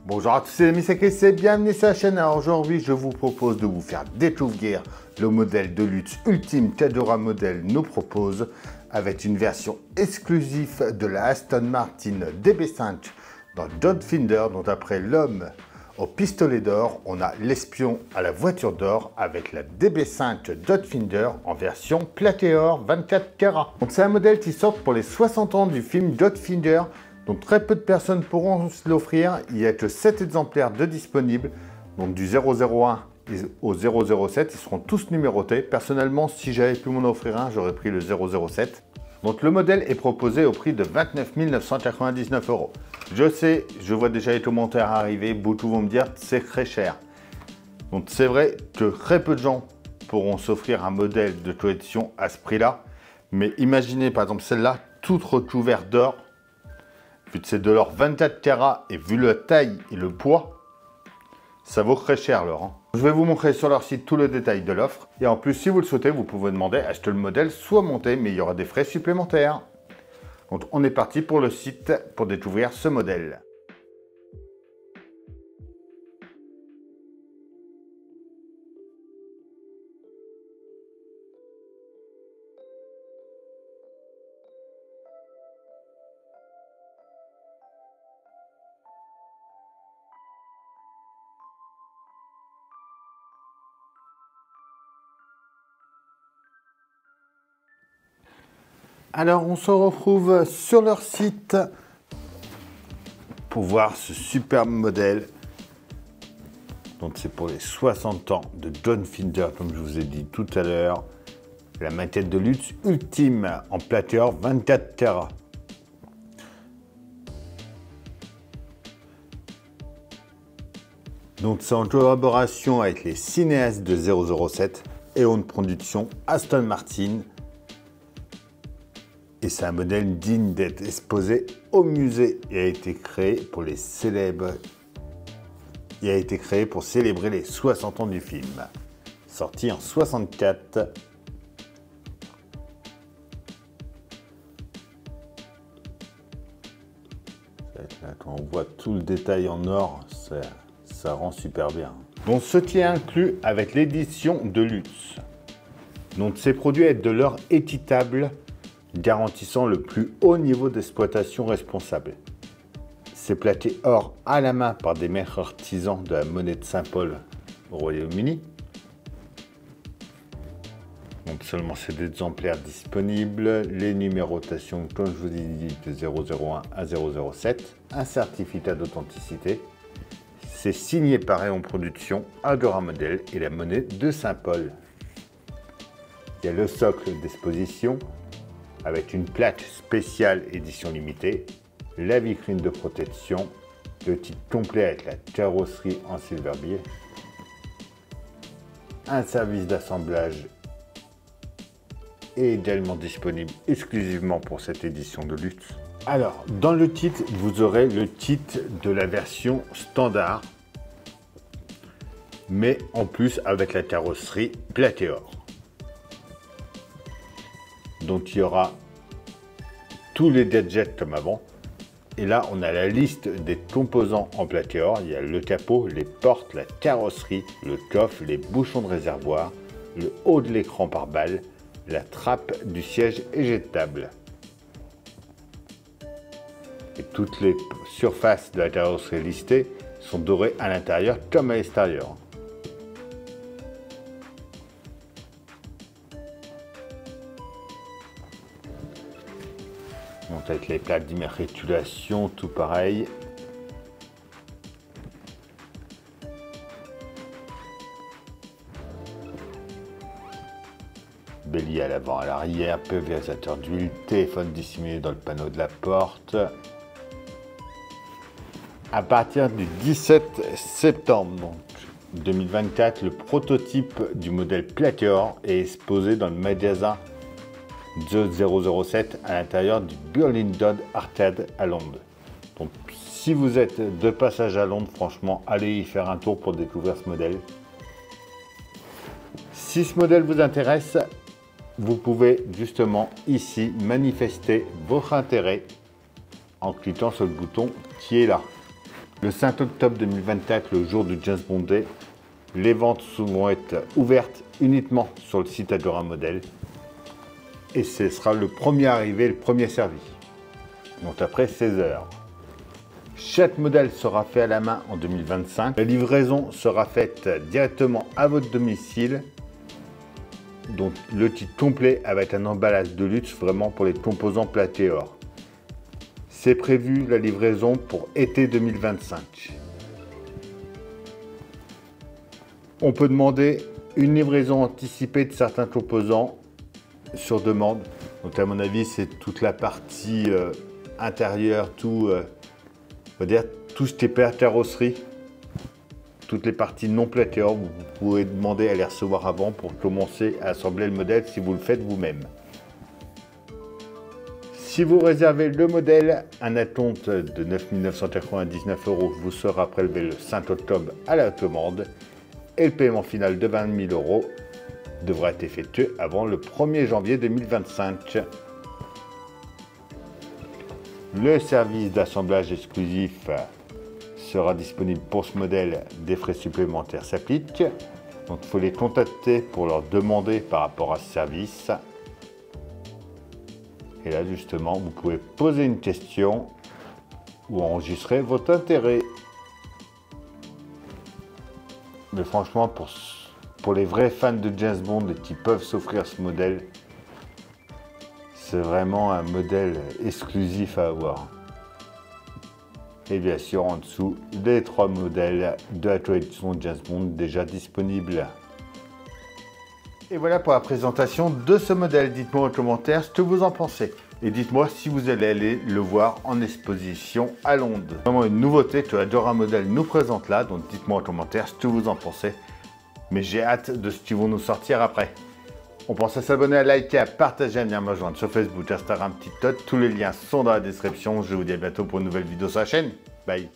Bonjour à tous, c'est Amis, c'est Chris et bienvenue sur la chaîne. Alors aujourd'hui, je vous propose de vous faire découvrir le modèle de luxe ultime qu'Adora Model nous propose avec une version exclusive de la Aston Martin DB5 dans Dodfinder, dont après l'homme au pistolet d'or, on a l'espion à la voiture d'or avec la DB5 Dodfinder en version platé or 24 carats. Donc c'est un modèle qui sort pour les 60 ans du film Dodfinder. Donc très peu de personnes pourront se l'offrir. Il n'y a que 7 exemplaires de disponibles. Donc du 001 au 007, ils seront tous numérotés. Personnellement, si j'avais pu m'en offrir un, j'aurais pris le 007. Donc le modèle est proposé au prix de 29 999 €. Je sais, je vois déjà les commentaires arriver, beaucoup vont me dire que c'est très cher. Donc c'est vrai que très peu de gens pourront s'offrir un modèle de collection à ce prix-là. Mais imaginez par exemple celle-là, toute recouverte d'or. Vu que c'est de l'or 24 carats et vu la taille et le poids, ça vaut très cher l'or. Hein. Je vais vous montrer sur leur site tout le détail de l'offre. Et en plus, si vous le souhaitez, vous pouvez demander à ce que le modèle soit monté, mais il y aura des frais supplémentaires. Donc on est parti pour le site pour découvrir ce modèle. Alors, on se retrouve sur leur site pour voir ce superbe modèle. Donc, c'est pour les 60 ans de Dodfinder, comme je vous ai dit tout à l'heure. La maquette de luxe ultime en platé or 24 carats. Donc, c'est en collaboration avec les cinéastes de 007 et Own Production Aston Martin. Et c'est un modèle digne d'être exposé au musée. Il a été créé pour les célèbres. Il a été créé pour célébrer les 60 ans du film. Sorti en 64. Là, quand on voit tout le détail en or, ça rend super bien. Donc ce qui est inclus avec l'édition de luxe. Donc ces produits être de l'or équitable, garantissant le plus haut niveau d'exploitation responsable. C'est platé or à la main par des maîtres artisans de la monnaie de Saint-Paul au Royaume-Uni. Donc seulement c'est des exemplaires disponibles. Les numérotations, comme je vous ai dit, de 001 à 007. Un certificat d'authenticité. C'est signé par Aon Production, Adora Model et la monnaie de Saint-Paul. Il y a le socle d'exposition avec une plaque spéciale édition limitée, la vitrine de protection, le kit complet avec la carrosserie en silverbier, un service d'assemblage est également disponible exclusivement pour cette édition de luxe. Alors, dans le kit, vous aurez le kit de la version standard, mais en plus avec la carrosserie platé or. Donc il y aura tous les gadgets comme avant. Et là, on a la liste des composants en platé or. Il y a le capot, les portes, la carrosserie, le coffre, les bouchons de réservoir, le haut de l'écran pare-balles, la trappe du siège éjectable. Et toutes les surfaces de la carrosserie listée sont dorées à l'intérieur comme à l'extérieur. Donc avec les plaques d'immatriculation, tout pareil. Bélier à l'avant, à l'arrière, pulvérisateur d'huile, téléphone dissimulé dans le panneau de la porte. À partir du 17 septembre donc, 2024, le prototype du modèle platé or est exposé dans le magasin The 007 à l'intérieur du Burlington Arcade à Londres. Donc si vous êtes de passage à Londres, franchement, allez y faire un tour pour découvrir ce modèle. Si ce modèle vous intéresse, vous pouvez justement ici manifester votre intérêt en cliquant sur le bouton qui est là. Le 5 octobre 2024, le jour du James Bond Day, les ventes vont être ouvertes uniquement sur le site Adora Model. Et ce sera le premier arrivé, le premier servi. Donc après 16 heures. Chaque modèle sera fait à la main en 2025. La livraison sera faite directement à votre domicile. Donc le kit complet avec un emballage de luxe vraiment pour les composants platés or. C'est prévu la livraison pour été 2025. On peut demander une livraison anticipée de certains composants sur demande. Donc à mon avis, c'est toute la partie intérieure, tout, on va dire tout ce qui est père carrosserie, toutes les parties non platées or, vous pouvez demander à les recevoir avant pour commencer à assembler le modèle si vous le faites vous-même. Si vous réservez le modèle, un acompte de 9 999 € vous sera prélevé le 5 octobre à la commande et le paiement final de 20 000 € devra être effectué avant le 1er janvier 2025. Le service d'assemblage exclusif sera disponible pour ce modèle, des frais supplémentaires s'appliquent. Donc il faut les contacter pour leur demander par rapport à ce service. Et là justement, vous pouvez poser une question ou enregistrer votre intérêt. Mais franchement, pour les vrais fans de James Bond qui peuvent s'offrir ce modèle, c'est vraiment un modèle exclusif à avoir. Et bien sûr, en dessous, les 3 modèles de la collection James Bond déjà disponibles. Et voilà pour la présentation de ce modèle. Dites-moi en commentaire ce que vous en pensez. Et dites-moi si vous allez aller le voir en exposition à Londres. C'est vraiment une nouveauté que Adora Model nous présente là. Donc dites-moi en commentaire ce que vous en pensez. Mais j'ai hâte de ce qu'ils vont nous sortir après. On pense à s'abonner, à liker, à partager, à venir me rejoindre sur Facebook, Instagram, TikTok. Tous les liens sont dans la description. Je vous dis à bientôt pour une nouvelle vidéo sur la chaîne. Bye.